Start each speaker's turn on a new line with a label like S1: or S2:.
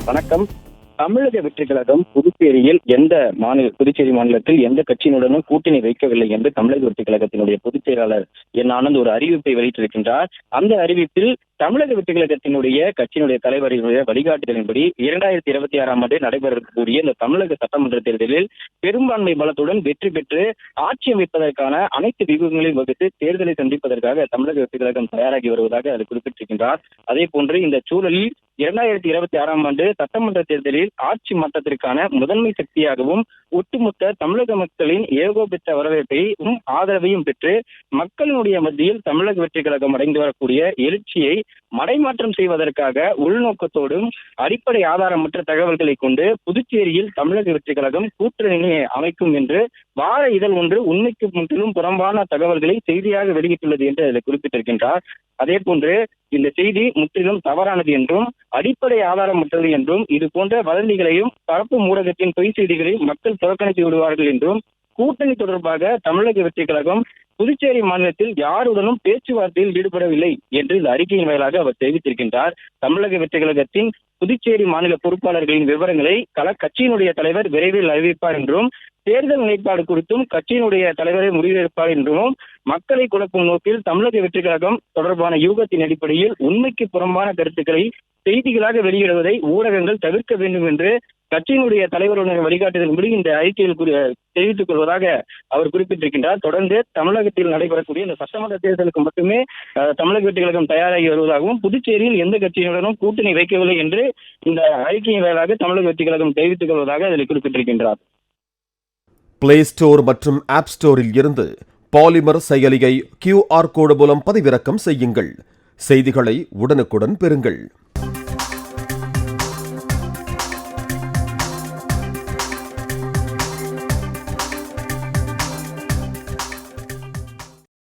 S1: வணக்கம். தமிழக வெற்றிக் கழகம் புதுச்சேரியில் புதுச்சேரி மாநிலத்தில் எந்த கட்சியினுடனும் கூட்டணி வைக்கவில்லை என்று தமிழக வெற்றிக் கழகத்தினுடைய பொதுச் செயலாளர் என் ஆனந்த் ஒரு அறிவிப்பை வெளியிட்டிருக்கின்றார். அந்த அறிவிப்பில் தமிழக வெற்றிக் கழகத்தினுடைய கட்சியினுடைய தலைவர்களுடைய வழிகாட்டுதலின்படி 2026 ஆண்டு நடைபெறக்கூடிய இந்த தமிழக சட்டமன்ற தேர்தலில் பெரும்பான்மை பலத்துடன் வெற்றி பெற்று ஆட்சி அமைப்பதற்கான அனைத்து வியூகங்களையும் வகுத்து தேர்தலை சந்திப்பதற்காக தமிழக வெற்றிக் கழகம் தயாராகி வருவதாக அதில் குறிப்பிட்டிருக்கின்றார். அதே போன்று இந்த சூழலில் 2026 ஆண்டு சட்டமன்ற தேர்தலில் ஆட்சி மாற்றத்திற்கான முதன்மை சக்தியாகவும் ஒட்டுமொத்த தமிழக மக்களின் ஏகோபித்த வரவேற்பையும் ஆதரவையும் பெற்று மக்களினுடைய மத்தியில் தமிழக வெற்றிக் கழகம் அடைந்து வரக்கூடிய எழுச்சியை மடைமாற்றம் செய்வதற்காக உள்நோக்கத்தோடும் அடிப்படை ஆதாரமற்ற தகவல்களை கொண்டு புதுச்சேரியில் தமிழக வெற்றிக் கழகம் கூட்டணியை அமைக்கும் என்று வார இதழ் ஒன்று உண்மைக்கு முற்றிலும் புறம்பான தகவல்களை செய்தியாக வெளியிட்டுள்ளது என்று அதில் குறிப்பிட்டிருக்கின்றார். அதே போன்று இந்த செய்தி முற்றிலும் தவறானது என்றும் அடிப்படை ஆதாரமற்றது என்றும் இது போன்ற வதந்திகளையும் பரப்பு ஊடகத்தின் பொய் செய்திகளையும் மக்கள் புறக்கணித்து விடுவார்கள் என்றும் கூட்டணி தொடர்பாக தமிழக வெற்றிக் கழகம் புதுச்சேரி மாநிலத்தில் யாருடனும் பேச்சுவார்த்தையில் ஈடுபடவில்லை என்று இந்த அறிக்கையின் வாயிலாக அவர் தெரிவித்திருக்கின்றார். தமிழக வெற்றிக் கழகத்தின் புதுச்சேரி மாநில பொறுப்பாளர்களின் விவரங்களை கட்சியினுடைய தலைவர் விரைவில் அறிவிப்பார் என்றும் தேர்தல் நிலைப்பாடு குறித்தும் கட்சியினுடைய தலைவரை முடிவெடுப்பார் என்றும் மக்களை குழப்பும் நோக்கில் தமிழக வெற்றிக் கழகம் தொடர்பான யூகத்தின் அடிப்படையில் உண்மைக்கு புறம்பான கருத்துக்களை செய்திகளாக வெளியிடுவதை ஊடகங்கள் தவிர்க்க வேண்டும் என்று கட்சியினுடைய தலைவருடைய வழிகாட்டுதலின்படி இந்த அறிக்கையில் தெரிவித்துக் கொள்வதாக அவர் குறிப்பிட்டிருக்கின்றார். தொடர்ந்து தமிழகத்தில் நடைபெறக்கூடிய இந்த சட்டமன்ற தேர்தலுக்கு மட்டுமே தமிழக வெற்றிக் கழகம் தயாராகி வருவதாகவும் புதுச்சேரியில் எந்த கட்சியினுடனும் கூட்டணி வைக்கவில்லை என்று இந்த அறிக்கையின் வாயிலாக தமிழக வெற்றிக் கழகம் தெரிவித்துக் கொள்வதாக அதில் குறிப்பிட்டிருக்கின்றார்.
S2: பிளே ஸ்டோர் மற்றும் ஆப் ஸ்டோரில் இருந்து பாலிமர் செயலியை QR கோடு மூலம் பதிவிறக்கம் செய்யுங்கள். செய்திகளை உடனுக்குடன் பெறுங்கள்.